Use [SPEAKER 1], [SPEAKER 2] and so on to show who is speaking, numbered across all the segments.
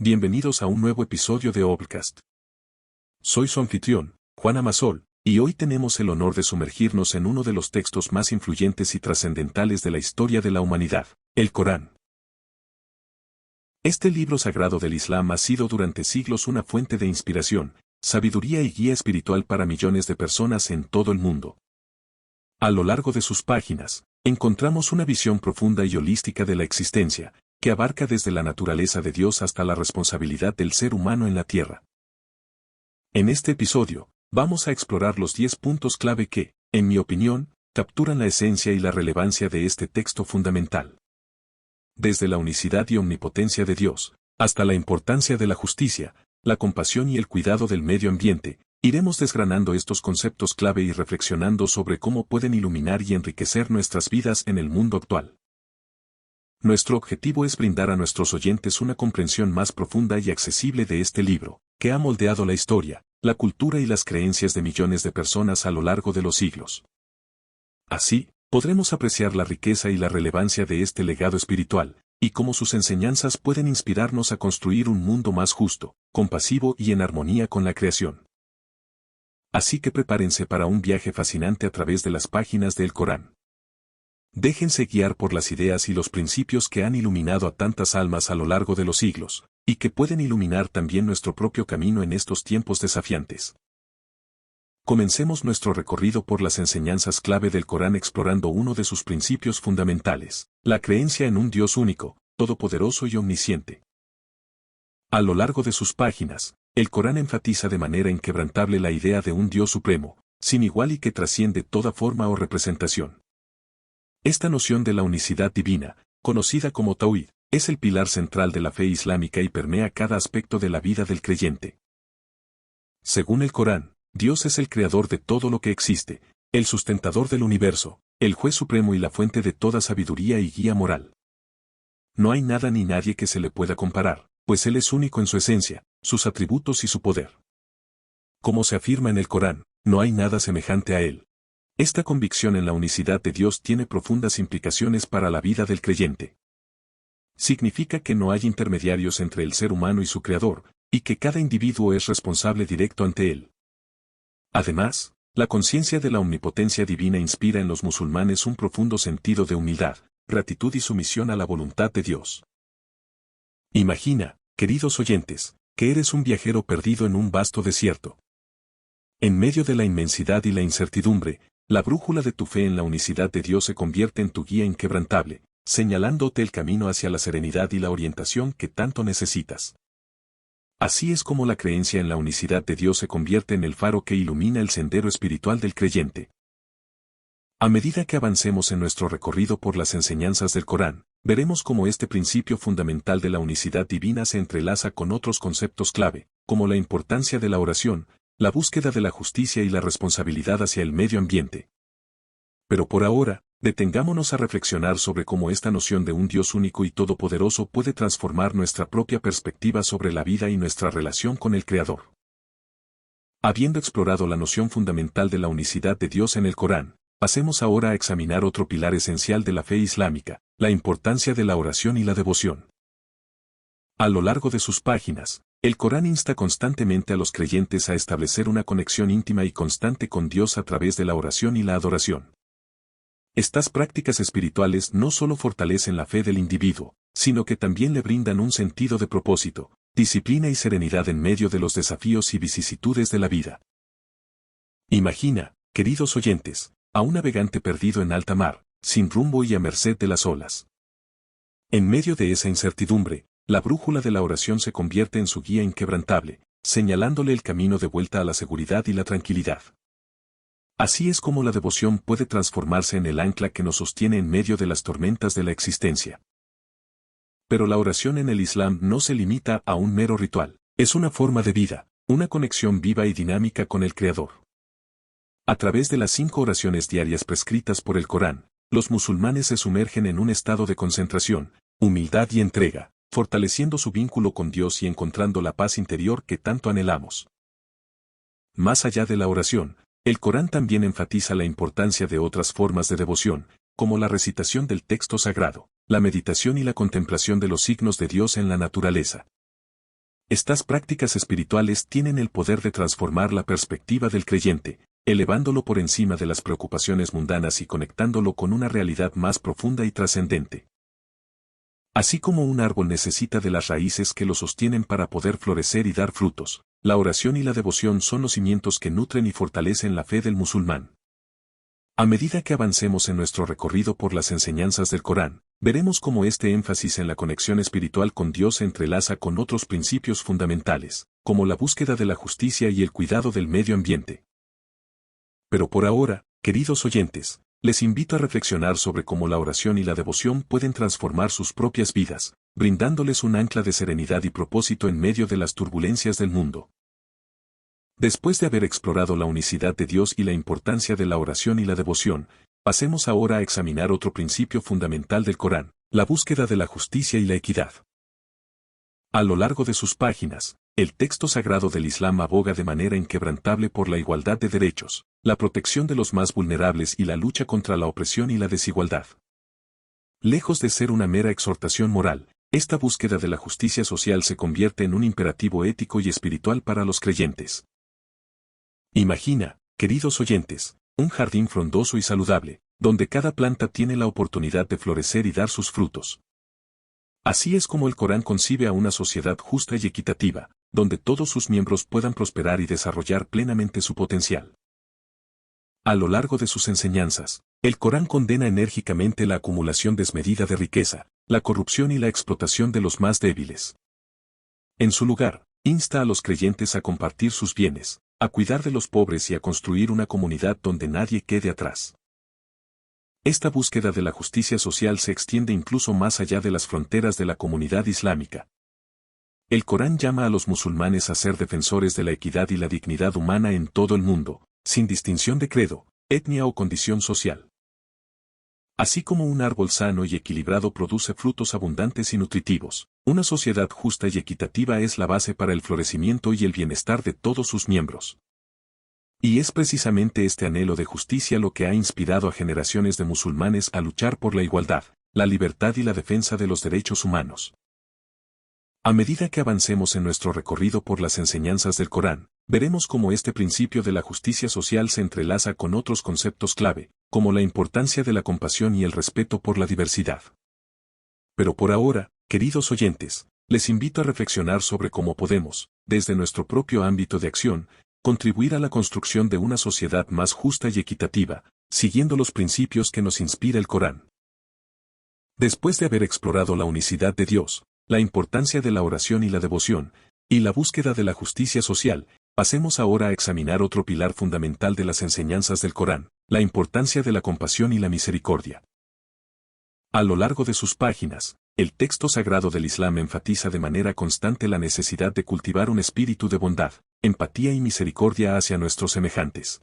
[SPEAKER 1] Bienvenidos a un nuevo episodio de Obcast. Soy su anfitrión, Juan Amasol, y hoy tenemos el honor de sumergirnos en uno de los textos más influyentes y trascendentales de la historia de la humanidad, el Corán. Este libro sagrado del Islam ha sido durante siglos una fuente de inspiración, sabiduría y guía espiritual para millones de personas en todo el mundo. A lo largo de sus páginas, encontramos una visión profunda y holística de la existencia, que abarca desde la naturaleza de Dios hasta la responsabilidad del ser humano en la tierra. En este episodio, vamos a explorar los 10 puntos clave que, en mi opinión, capturan la esencia y la relevancia de este texto fundamental. Desde la unicidad y omnipotencia de Dios, hasta la importancia de la justicia, la compasión y el cuidado del medio ambiente, iremos desgranando estos conceptos clave y reflexionando sobre cómo pueden iluminar y enriquecer nuestras vidas en el mundo actual. Nuestro objetivo es brindar a nuestros oyentes una comprensión más profunda y accesible de este libro, que ha moldeado la historia, la cultura y las creencias de millones de personas a lo largo de los siglos. Así, podremos apreciar la riqueza y la relevancia de este legado espiritual, y cómo sus enseñanzas pueden inspirarnos a construir un mundo más justo, compasivo y en armonía con la creación. Así que prepárense para un viaje fascinante a través de las páginas del Corán. Déjense guiar por las ideas y los principios que han iluminado a tantas almas a lo largo de los siglos, y que pueden iluminar también nuestro propio camino en estos tiempos desafiantes. Comencemos nuestro recorrido por las enseñanzas clave del Corán explorando uno de sus principios fundamentales, la creencia en un Dios único, todopoderoso y omnisciente. A lo largo de sus páginas, el Corán enfatiza de manera inquebrantable la idea de un Dios supremo, sin igual y que trasciende toda forma o representación. Esta noción de la unicidad divina, conocida como Tauhid, es el pilar central de la fe islámica y permea cada aspecto de la vida del creyente. Según el Corán, Dios es el creador de todo lo que existe, el sustentador del universo, el juez supremo y la fuente de toda sabiduría y guía moral. No hay nada ni nadie que se le pueda comparar, pues Él es único en su esencia, sus atributos y su poder. Como se afirma en el Corán, no hay nada semejante a Él. Esta convicción en la unicidad de Dios tiene profundas implicaciones para la vida del creyente. Significa que no hay intermediarios entre el ser humano y su Creador, y que cada individuo es responsable directo ante Él. Además, la conciencia de la omnipotencia divina inspira en los musulmanes un profundo sentido de humildad, gratitud y sumisión a la voluntad de Dios. Imagina, queridos oyentes, que eres un viajero perdido en un vasto desierto. En medio de la inmensidad y la incertidumbre, la brújula de tu fe en la unicidad de Dios se convierte en tu guía inquebrantable, señalándote el camino hacia la serenidad y la orientación que tanto necesitas. Así es como la creencia en la unicidad de Dios se convierte en el faro que ilumina el sendero espiritual del creyente. A medida que avancemos en nuestro recorrido por las enseñanzas del Corán, veremos cómo este principio fundamental de la unicidad divina se entrelaza con otros conceptos clave, como la importancia de la oración, la búsqueda de la justicia y la responsabilidad hacia el medio ambiente. Pero por ahora, detengámonos a reflexionar sobre cómo esta noción de un Dios único y todopoderoso puede transformar nuestra propia perspectiva sobre la vida y nuestra relación con el Creador. Habiendo explorado la noción fundamental de la unicidad de Dios en el Corán, pasemos ahora a examinar otro pilar esencial de la fe islámica, la importancia de la oración y la devoción. A lo largo de sus páginas, el Corán insta constantemente a los creyentes a establecer una conexión íntima y constante con Dios a través de la oración y la adoración. Estas prácticas espirituales no solo fortalecen la fe del individuo, sino que también le brindan un sentido de propósito, disciplina y serenidad en medio de los desafíos y vicisitudes de la vida. Imagina, queridos oyentes, a un navegante perdido en alta mar, sin rumbo y a merced de las olas. En medio de esa incertidumbre, la brújula de la oración se convierte en su guía inquebrantable, señalándole el camino de vuelta a la seguridad y la tranquilidad. Así es como la devoción puede transformarse en el ancla que nos sostiene en medio de las tormentas de la existencia. Pero la oración en el Islam no se limita a un mero ritual, es una forma de vida, una conexión viva y dinámica con el Creador. A través de las 5 oraciones diarias prescritas por el Corán, los musulmanes se sumergen en un estado de concentración, humildad y entrega, fortaleciendo su vínculo con Dios y encontrando la paz interior que tanto anhelamos. Más allá de la oración, el Corán también enfatiza la importancia de otras formas de devoción, como la recitación del texto sagrado, la meditación y la contemplación de los signos de Dios en la naturaleza. Estas prácticas espirituales tienen el poder de transformar la perspectiva del creyente, elevándolo por encima de las preocupaciones mundanas y conectándolo con una realidad más profunda y trascendente. Así como un árbol necesita de las raíces que lo sostienen para poder florecer y dar frutos, la oración y la devoción son los cimientos que nutren y fortalecen la fe del musulmán. A medida que avancemos en nuestro recorrido por las enseñanzas del Corán, veremos cómo este énfasis en la conexión espiritual con Dios se entrelaza con otros principios fundamentales, como la búsqueda de la justicia y el cuidado del medio ambiente. Pero por ahora, queridos oyentes, les invito a reflexionar sobre cómo la oración y la devoción pueden transformar sus propias vidas, brindándoles un ancla de serenidad y propósito en medio de las turbulencias del mundo. Después de haber explorado la unicidad de Dios y la importancia de la oración y la devoción, pasemos ahora a examinar otro principio fundamental del Corán, la búsqueda de la justicia y la equidad. A lo largo de sus páginas, el texto sagrado del Islam aboga de manera inquebrantable por la igualdad de derechos, la protección de los más vulnerables y la lucha contra la opresión y la desigualdad. Lejos de ser una mera exhortación moral, esta búsqueda de la justicia social se convierte en un imperativo ético y espiritual para los creyentes. Imagina, queridos oyentes, un jardín frondoso y saludable, donde cada planta tiene la oportunidad de florecer y dar sus frutos. Así es como el Corán concibe a una sociedad justa y equitativa, donde todos sus miembros puedan prosperar y desarrollar plenamente su potencial. A lo largo de sus enseñanzas, el Corán condena enérgicamente la acumulación desmedida de riqueza, la corrupción y la explotación de los más débiles. En su lugar, insta a los creyentes a compartir sus bienes, a cuidar de los pobres y a construir una comunidad donde nadie quede atrás. Esta búsqueda de la justicia social se extiende incluso más allá de las fronteras de la comunidad islámica. El Corán llama a los musulmanes a ser defensores de la equidad y la dignidad humana en todo el mundo, sin distinción de credo, etnia o condición social. Así como un árbol sano y equilibrado produce frutos abundantes y nutritivos, una sociedad justa y equitativa es la base para el florecimiento y el bienestar de todos sus miembros. Y es precisamente este anhelo de justicia lo que ha inspirado a generaciones de musulmanes a luchar por la igualdad, la libertad y la defensa de los derechos humanos. A medida que avancemos en nuestro recorrido por las enseñanzas del Corán, veremos cómo este principio de la justicia social se entrelaza con otros conceptos clave, como la importancia de la compasión y el respeto por la diversidad. Pero por ahora, queridos oyentes, les invito a reflexionar sobre cómo podemos, desde nuestro propio ámbito de acción, contribuir a la construcción de una sociedad más justa y equitativa, siguiendo los principios que nos inspira el Corán. Después de haber explorado la unicidad de Dios, la importancia de la oración y la devoción, y la búsqueda de la justicia social, pasemos ahora a examinar otro pilar fundamental de las enseñanzas del Corán, la importancia de la compasión y la misericordia. A lo largo de sus páginas, el texto sagrado del Islam enfatiza de manera constante la necesidad de cultivar un espíritu de bondad, empatía y misericordia hacia nuestros semejantes.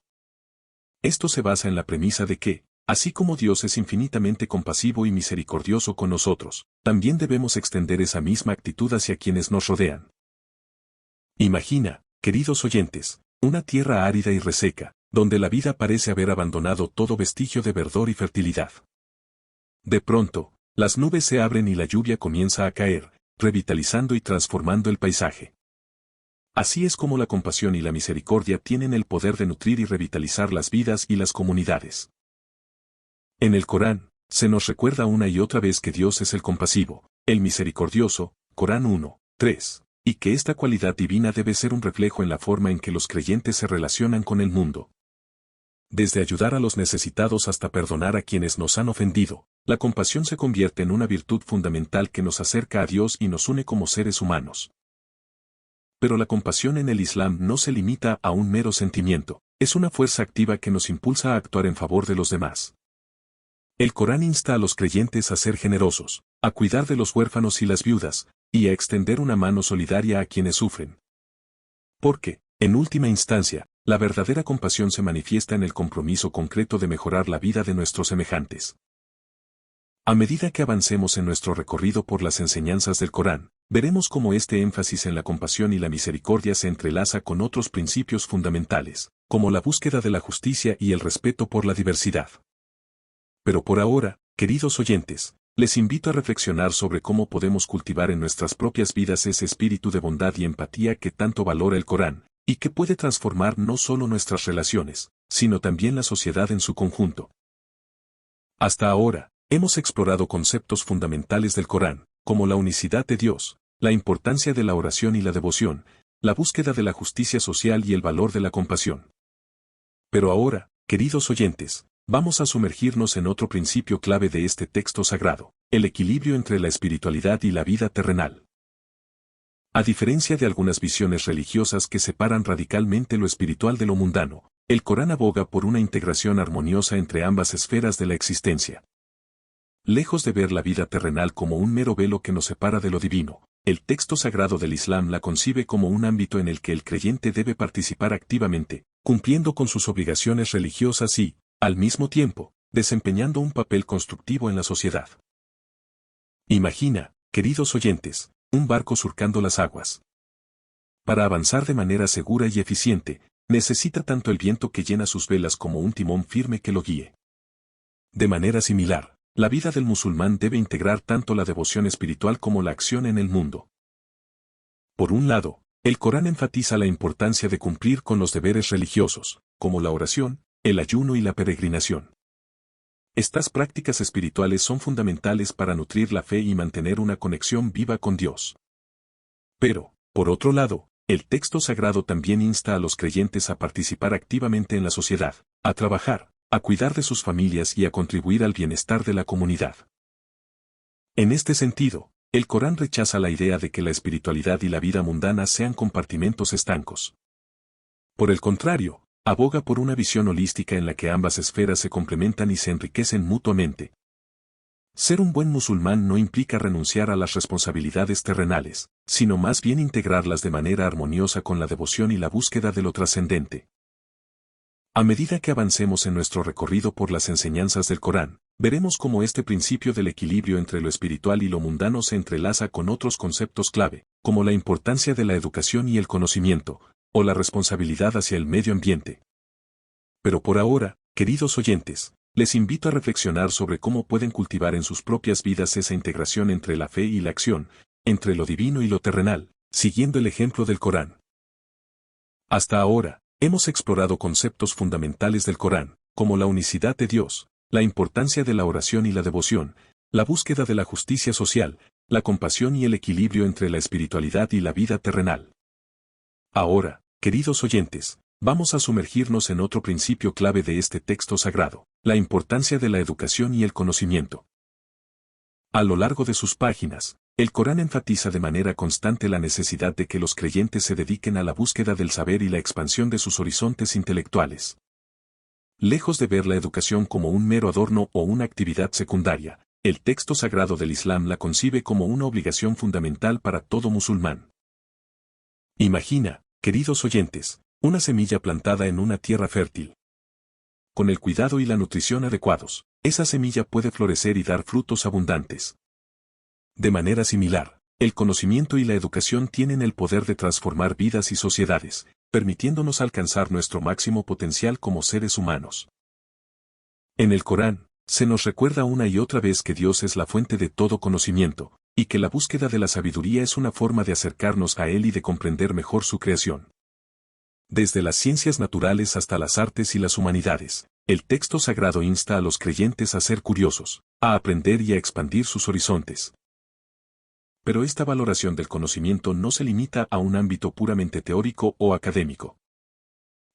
[SPEAKER 1] Esto se basa en la premisa de que, así como Dios es infinitamente compasivo y misericordioso con nosotros, también debemos extender esa misma actitud hacia quienes nos rodean. Imagina, queridos oyentes, una tierra árida y reseca, donde la vida parece haber abandonado todo vestigio de verdor y fertilidad. De pronto, las nubes se abren y la lluvia comienza a caer, revitalizando y transformando el paisaje. Así es como la compasión y la misericordia tienen el poder de nutrir y revitalizar las vidas y las comunidades. En el Corán, se nos recuerda una y otra vez que Dios es el compasivo, el misericordioso, Corán 1:3, y que esta cualidad divina debe ser un reflejo en la forma en que los creyentes se relacionan con el mundo. Desde ayudar a los necesitados hasta perdonar a quienes nos han ofendido, la compasión se convierte en una virtud fundamental que nos acerca a Dios y nos une como seres humanos. Pero la compasión en el Islam no se limita a un mero sentimiento, es una fuerza activa que nos impulsa a actuar en favor de los demás. El Corán insta a los creyentes a ser generosos, a cuidar de los huérfanos y las viudas, y a extender una mano solidaria a quienes sufren. Porque, en última instancia, la verdadera compasión se manifiesta en el compromiso concreto de mejorar la vida de nuestros semejantes. A medida que avancemos en nuestro recorrido por las enseñanzas del Corán, veremos cómo este énfasis en la compasión y la misericordia se entrelaza con otros principios fundamentales, como la búsqueda de la justicia y el respeto por la diversidad. Pero por ahora, queridos oyentes, les invito a reflexionar sobre cómo podemos cultivar en nuestras propias vidas ese espíritu de bondad y empatía que tanto valora el Corán, y que puede transformar no solo nuestras relaciones, sino también la sociedad en su conjunto. Hasta ahora, hemos explorado conceptos fundamentales del Corán, como la unicidad de Dios, la importancia de la oración y la devoción, la búsqueda de la justicia social y el valor de la compasión. Pero ahora, queridos oyentes, vamos a sumergirnos en otro principio clave de este texto sagrado, el equilibrio entre la espiritualidad y la vida terrenal. A diferencia de algunas visiones religiosas que separan radicalmente lo espiritual de lo mundano, el Corán aboga por una integración armoniosa entre ambas esferas de la existencia. Lejos de ver la vida terrenal como un mero velo que nos separa de lo divino, el texto sagrado del Islam la concibe como un ámbito en el que el creyente debe participar activamente, cumpliendo con sus obligaciones religiosas y, al mismo tiempo, desempeñando un papel constructivo en la sociedad. Imagina, queridos oyentes, un barco surcando las aguas. Para avanzar de manera segura y eficiente, necesita tanto el viento que llena sus velas como un timón firme que lo guíe. De manera similar, la vida del musulmán debe integrar tanto la devoción espiritual como la acción en el mundo. Por un lado, el Corán enfatiza la importancia de cumplir con los deberes religiosos, como la oración, el ayuno y la peregrinación. Estas prácticas espirituales son fundamentales para nutrir la fe y mantener una conexión viva con Dios. Pero, por otro lado, el texto sagrado también insta a los creyentes a participar activamente en la sociedad, a trabajar, a cuidar de sus familias y a contribuir al bienestar de la comunidad. En este sentido, el Corán rechaza la idea de que la espiritualidad y la vida mundana sean compartimentos estancos. Por el contrario, aboga por una visión holística en la que ambas esferas se complementan y se enriquecen mutuamente. Ser un buen musulmán no implica renunciar a las responsabilidades terrenales, sino más bien integrarlas de manera armoniosa con la devoción y la búsqueda de lo trascendente. A medida que avancemos en nuestro recorrido por las enseñanzas del Corán, veremos cómo este principio del equilibrio entre lo espiritual y lo mundano se entrelaza con otros conceptos clave, como la importancia de la educación y el conocimiento, o la responsabilidad hacia el medio ambiente. Pero por ahora, queridos oyentes, les invito a reflexionar sobre cómo pueden cultivar en sus propias vidas esa integración entre la fe y la acción, entre lo divino y lo terrenal, siguiendo el ejemplo del Corán. Hasta ahora, hemos explorado conceptos fundamentales del Corán, como la unicidad de Dios, la importancia de la oración y la devoción, la búsqueda de la justicia social, la compasión y el equilibrio entre la espiritualidad y la vida terrenal. Ahora, queridos oyentes, vamos a sumergirnos en otro principio clave de este texto sagrado, la importancia de la educación y el conocimiento. A lo largo de sus páginas, el Corán enfatiza de manera constante la necesidad de que los creyentes se dediquen a la búsqueda del saber y la expansión de sus horizontes intelectuales. Lejos de ver la educación como un mero adorno o una actividad secundaria, el texto sagrado del Islam la concibe como una obligación fundamental para todo musulmán. Imagina, queridos oyentes, una semilla plantada en una tierra fértil. Con el cuidado y la nutrición adecuados, esa semilla puede florecer y dar frutos abundantes. De manera similar, el conocimiento y la educación tienen el poder de transformar vidas y sociedades, permitiéndonos alcanzar nuestro máximo potencial como seres humanos. En el Corán, se nos recuerda una y otra vez que Dios es la fuente de todo conocimiento, y que la búsqueda de la sabiduría es una forma de acercarnos a Él y de comprender mejor su creación. Desde las ciencias naturales hasta las artes y las humanidades, el texto sagrado insta a los creyentes a ser curiosos, a aprender y a expandir sus horizontes. Pero esta valoración del conocimiento no se limita a un ámbito puramente teórico o académico.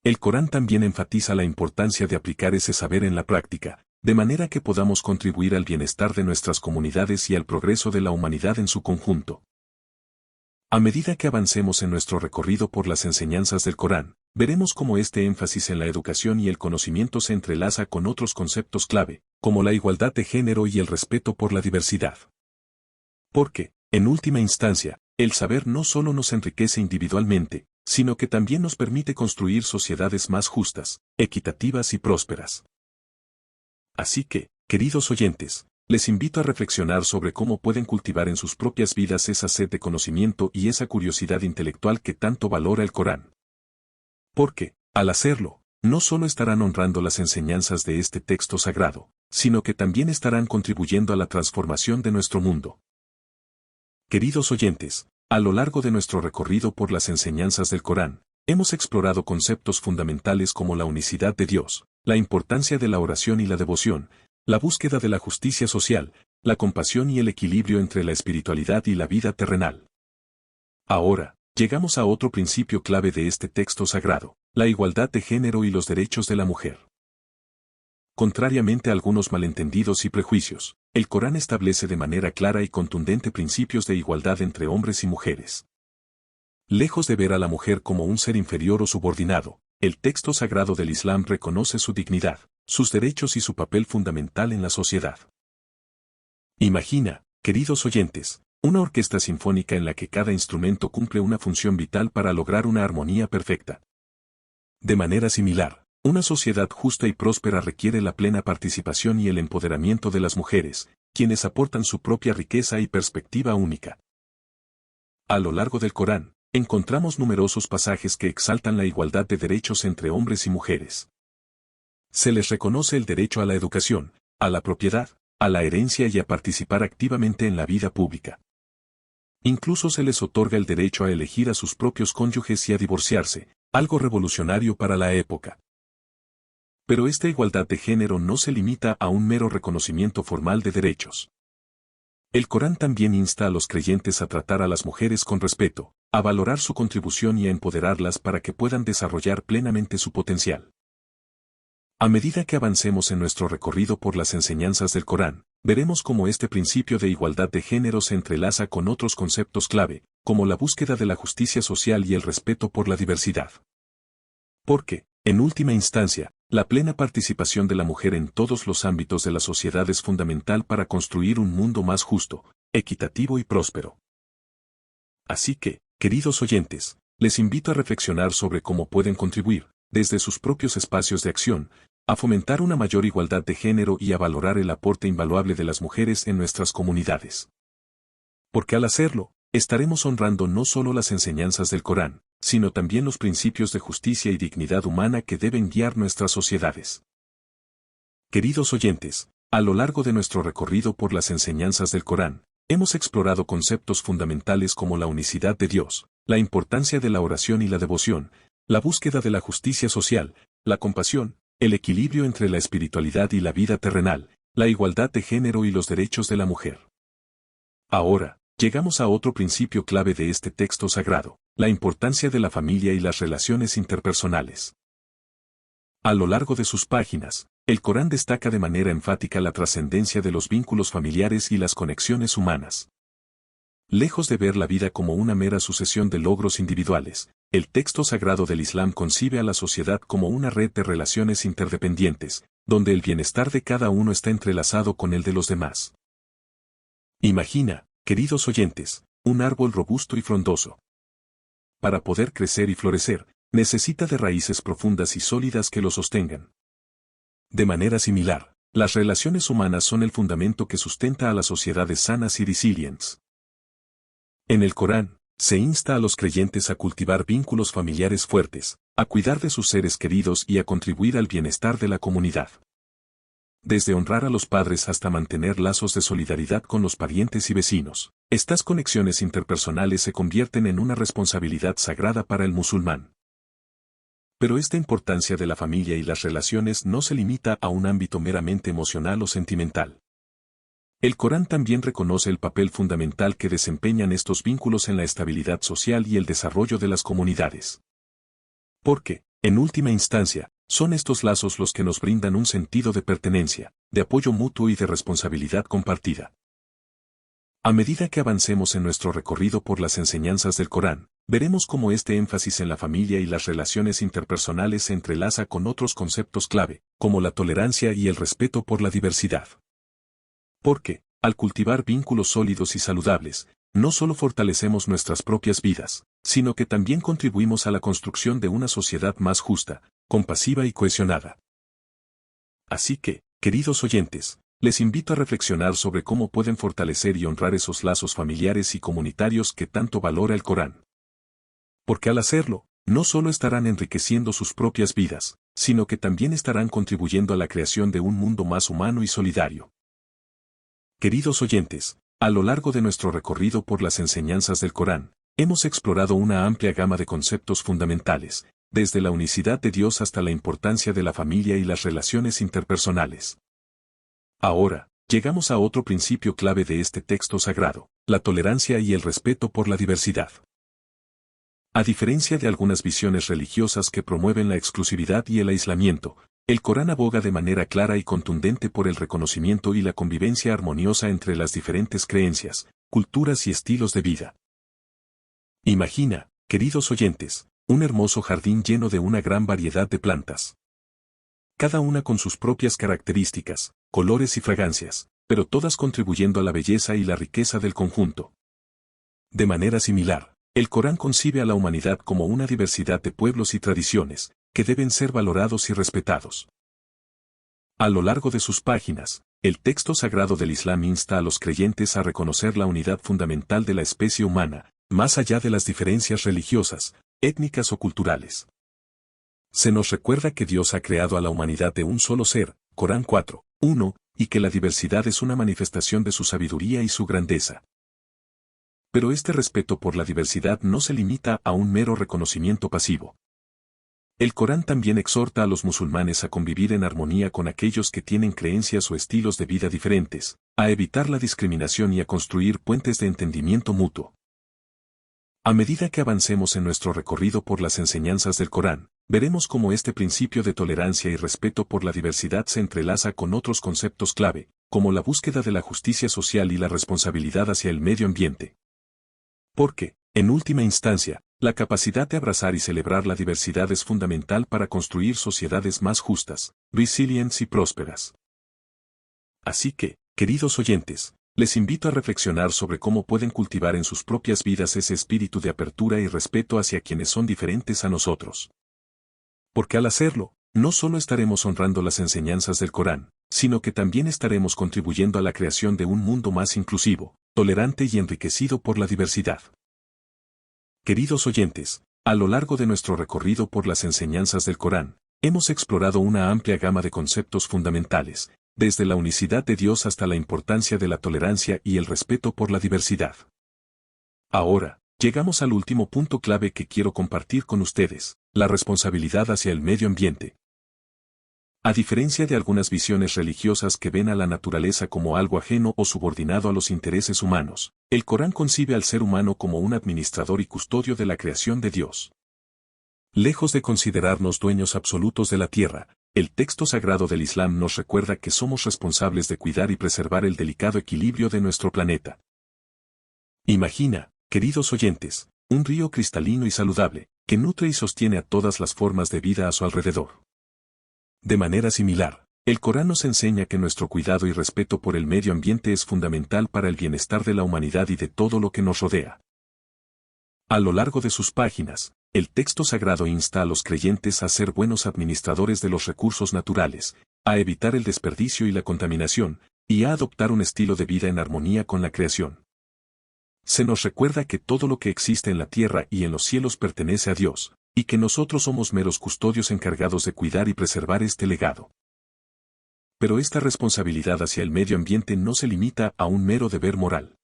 [SPEAKER 1] El Corán también enfatiza la importancia de aplicar ese saber en la práctica, de manera que podamos contribuir al bienestar de nuestras comunidades y al progreso de la humanidad en su conjunto. A medida que avancemos en nuestro recorrido por las enseñanzas del Corán, veremos cómo este énfasis en la educación y el conocimiento se entrelaza con otros conceptos clave, como la igualdad de género y el respeto por la diversidad. Porque, en última instancia, el saber no solo nos enriquece individualmente, sino que también nos permite construir sociedades más justas, equitativas y prósperas. Así que, queridos oyentes, les invito a reflexionar sobre cómo pueden cultivar en sus propias vidas esa sed de conocimiento y esa curiosidad intelectual que tanto valora el Corán. Porque, al hacerlo, no solo estarán honrando las enseñanzas de este texto sagrado, sino que también estarán contribuyendo a la transformación de nuestro mundo. Queridos oyentes, a lo largo de nuestro recorrido por las enseñanzas del Corán, hemos explorado conceptos fundamentales como la unicidad de Dios, la importancia de la oración y la devoción, la búsqueda de la justicia social, la compasión y el equilibrio entre la espiritualidad y la vida terrenal. Ahora, llegamos a otro principio clave de este texto sagrado, la igualdad de género y los derechos de la mujer. Contrariamente a algunos malentendidos y prejuicios, el Corán establece de manera clara y contundente principios de igualdad entre hombres y mujeres. Lejos de ver a la mujer como un ser inferior o subordinado, el texto sagrado del Islam reconoce su dignidad, sus derechos y su papel fundamental en la sociedad. Imagina, queridos oyentes, una orquesta sinfónica en la que cada instrumento cumple una función vital para lograr una armonía perfecta. De manera similar, una sociedad justa y próspera requiere la plena participación y el empoderamiento de las mujeres, quienes aportan su propia riqueza y perspectiva única. A lo largo del Corán, encontramos numerosos pasajes que exaltan la igualdad de derechos entre hombres y mujeres. Se les reconoce el derecho a la educación, a la propiedad, a la herencia y a participar activamente en la vida pública. Incluso se les otorga el derecho a elegir a sus propios cónyuges y a divorciarse, algo revolucionario para la época. Pero esta igualdad de género no se limita a un mero reconocimiento formal de derechos. El Corán también insta a los creyentes a tratar a las mujeres con respeto, a valorar su contribución y a empoderarlas para que puedan desarrollar plenamente su potencial. A medida que avancemos en nuestro recorrido por las enseñanzas del Corán, veremos cómo este principio de igualdad de género se entrelaza con otros conceptos clave, como la búsqueda de la justicia social y el respeto por la diversidad. Porque, en última instancia, la plena participación de la mujer en todos los ámbitos de la sociedad es fundamental para construir un mundo más justo, equitativo y próspero. Así que, queridos oyentes, les invito a reflexionar sobre cómo pueden contribuir, desde sus propios espacios de acción, a fomentar una mayor igualdad de género y a valorar el aporte invaluable de las mujeres en nuestras comunidades. Porque al hacerlo, estaremos honrando no solo las enseñanzas del Corán, sino también los principios de justicia y dignidad humana que deben guiar nuestras sociedades. Queridos oyentes, a lo largo de nuestro recorrido por las enseñanzas del Corán, hemos explorado conceptos fundamentales como la unicidad de Dios, la importancia de la oración y la devoción, la búsqueda de la justicia social, la compasión, el equilibrio entre la espiritualidad y la vida terrenal, la igualdad de género y los derechos de la mujer. Ahora, llegamos a otro principio clave de este texto sagrado, la importancia de la familia y las relaciones interpersonales. A lo largo de sus páginas, el Corán destaca de manera enfática la trascendencia de los vínculos familiares y las conexiones humanas. Lejos de ver la vida como una mera sucesión de logros individuales, el texto sagrado del Islam concibe a la sociedad como una red de relaciones interdependientes, donde el bienestar de cada uno está entrelazado con el de los demás. Imagina, queridos oyentes, un árbol robusto y frondoso. Para poder crecer y florecer, necesita de raíces profundas y sólidas que lo sostengan. De manera similar, las relaciones humanas son el fundamento que sustenta a las sociedades sanas y resilientes. En el Corán, se insta a los creyentes a cultivar vínculos familiares fuertes, a cuidar de sus seres queridos y a contribuir al bienestar de la comunidad. Desde honrar a los padres hasta mantener lazos de solidaridad con los parientes y vecinos, estas conexiones interpersonales se convierten en una responsabilidad sagrada para el musulmán. Pero esta importancia de la familia y las relaciones no se limita a un ámbito meramente emocional o sentimental. El Corán también reconoce el papel fundamental que desempeñan estos vínculos en la estabilidad social y el desarrollo de las comunidades. Porque, en última instancia, son estos lazos los que nos brindan un sentido de pertenencia, de apoyo mutuo y de responsabilidad compartida. A medida que avancemos en nuestro recorrido por las enseñanzas del Corán, veremos cómo este énfasis en la familia y las relaciones interpersonales se entrelaza con otros conceptos clave, como la tolerancia y el respeto por la diversidad. Porque, al cultivar vínculos sólidos y saludables, no solo fortalecemos nuestras propias vidas, sino que también contribuimos a la construcción de una sociedad más justa, compasiva y cohesionada. Así que, queridos oyentes, les invito a reflexionar sobre cómo pueden fortalecer y honrar esos lazos familiares y comunitarios que tanto valora el Corán. Porque al hacerlo, no solo estarán enriqueciendo sus propias vidas, sino que también estarán contribuyendo a la creación de un mundo más humano y solidario. Queridos oyentes, a lo largo de nuestro recorrido por las enseñanzas del Corán, hemos explorado una amplia gama de conceptos fundamentales, desde la unicidad de Dios hasta la importancia de la familia y las relaciones interpersonales. Ahora, llegamos a otro principio clave de este texto sagrado, la tolerancia y el respeto por la diversidad. A diferencia de algunas visiones religiosas que promueven la exclusividad y el aislamiento, el Corán aboga de manera clara y contundente por el reconocimiento y la convivencia armoniosa entre las diferentes creencias, culturas y estilos de vida. Imagina, queridos oyentes, un hermoso jardín lleno de una gran variedad de plantas. Cada una con sus propias características, colores y fragancias, pero todas contribuyendo a la belleza y la riqueza del conjunto. De manera similar, el Corán concibe a la humanidad como una diversidad de pueblos y tradiciones, que deben ser valorados y respetados. A lo largo de sus páginas, el texto sagrado del Islam insta a los creyentes a reconocer la unidad fundamental de la especie humana, más allá de las diferencias religiosas, étnicas o culturales. Se nos recuerda que Dios ha creado a la humanidad de un solo ser, Corán 4:1, y que la diversidad es una manifestación de su sabiduría y su grandeza. Pero este respeto por la diversidad no se limita a un mero reconocimiento pasivo. El Corán también exhorta a los musulmanes a convivir en armonía con aquellos que tienen creencias o estilos de vida diferentes, a evitar la discriminación y a construir puentes de entendimiento mutuo. A medida que avancemos en nuestro recorrido por las enseñanzas del Corán, veremos cómo este principio de tolerancia y respeto por la diversidad se entrelaza con otros conceptos clave, como la búsqueda de la justicia social y la responsabilidad hacia el medio ambiente. Porque, en última instancia, la capacidad de abrazar y celebrar la diversidad es fundamental para construir sociedades más justas, resilientes y prósperas. Así que, queridos oyentes, les invito a reflexionar sobre cómo pueden cultivar en sus propias vidas ese espíritu de apertura y respeto hacia quienes son diferentes a nosotros. Porque al hacerlo, no solo estaremos honrando las enseñanzas del Corán, sino que también estaremos contribuyendo a la creación de un mundo más inclusivo, tolerante y enriquecido por la diversidad. Queridos oyentes, a lo largo de nuestro recorrido por las enseñanzas del Corán, hemos explorado una amplia gama de conceptos fundamentales, desde la unicidad de Dios hasta la importancia de la tolerancia y el respeto por la diversidad. Ahora, llegamos al último punto clave que quiero compartir con ustedes, la responsabilidad hacia el medio ambiente. A diferencia de algunas visiones religiosas que ven a la naturaleza como algo ajeno o subordinado a los intereses humanos, el Corán concibe al ser humano como un administrador y custodio de la creación de Dios. Lejos de considerarnos dueños absolutos de la tierra, el texto sagrado del Islam nos recuerda que somos responsables de cuidar y preservar el delicado equilibrio de nuestro planeta. Imagina, queridos oyentes, un río cristalino y saludable, que nutre y sostiene a todas las formas de vida a su alrededor. De manera similar, el Corán nos enseña que nuestro cuidado y respeto por el medio ambiente es fundamental para el bienestar de la humanidad y de todo lo que nos rodea. A lo largo de sus páginas, el texto sagrado insta a los creyentes a ser buenos administradores de los recursos naturales, a evitar el desperdicio y la contaminación, y a adoptar un estilo de vida en armonía con la creación. Se nos recuerda que todo lo que existe en la tierra y en los cielos pertenece a Dios, y que nosotros somos meros custodios encargados de cuidar y preservar este legado. Pero esta responsabilidad hacia el medio ambiente no se limita a un mero deber moral.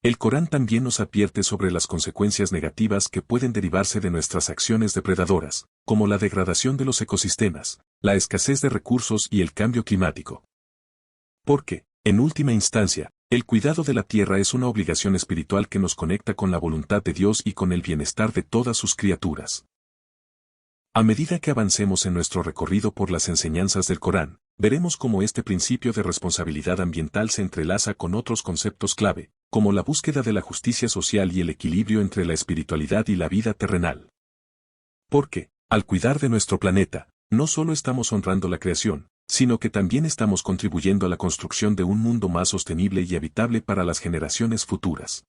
[SPEAKER 1] El Corán también nos advierte sobre las consecuencias negativas que pueden derivarse de nuestras acciones depredadoras, como la degradación de los ecosistemas, la escasez de recursos y el cambio climático. Porque, en última instancia, el cuidado de la tierra es una obligación espiritual que nos conecta con la voluntad de Dios y con el bienestar de todas sus criaturas. A medida que avancemos en nuestro recorrido por las enseñanzas del Corán, veremos cómo este principio de responsabilidad ambiental se entrelaza con otros conceptos clave, como la búsqueda de la justicia social y el equilibrio entre la espiritualidad y la vida terrenal. Porque, al cuidar de nuestro planeta, no solo estamos honrando la creación, sino que también estamos contribuyendo a la construcción de un mundo más sostenible y habitable para las generaciones futuras.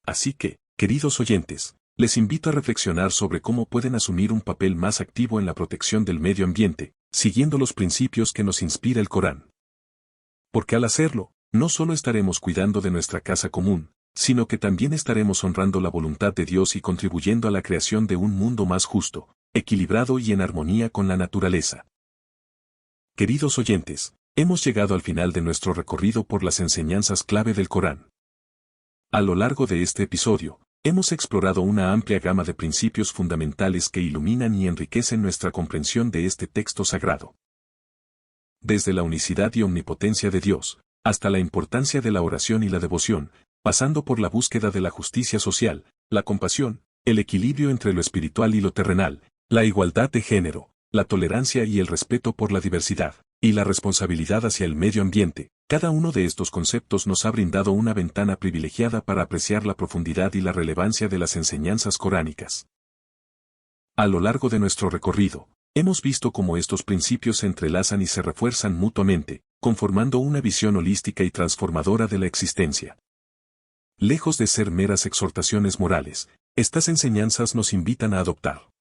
[SPEAKER 1] Así que, queridos oyentes, les invito a reflexionar sobre cómo pueden asumir un papel más activo en la protección del medio ambiente, siguiendo los principios que nos inspira el Corán. Porque al hacerlo, no solo estaremos cuidando de nuestra casa común, sino que también estaremos honrando la voluntad de Dios y contribuyendo a la creación de un mundo más justo, equilibrado y en armonía con la naturaleza. Queridos oyentes, hemos llegado al final de nuestro recorrido por las enseñanzas clave del Corán. A lo largo de este episodio, hemos explorado una amplia gama de principios fundamentales que iluminan y enriquecen nuestra comprensión de este texto sagrado. Desde la unicidad y omnipotencia de Dios, hasta la importancia de la oración y la devoción, pasando por la búsqueda de la justicia social, la compasión, el equilibrio entre lo espiritual y lo terrenal, la igualdad de género, la tolerancia y el respeto por la diversidad, y la responsabilidad hacia el medio ambiente, cada uno de estos conceptos nos ha brindado una ventana privilegiada para apreciar la profundidad y la relevancia de las enseñanzas coránicas. A lo largo de nuestro recorrido, hemos visto cómo estos principios se entrelazan y se refuerzan mutuamente, conformando una visión holística y transformadora de la existencia. Lejos de ser meras exhortaciones morales, estas enseñanzas nos invitan a adoptar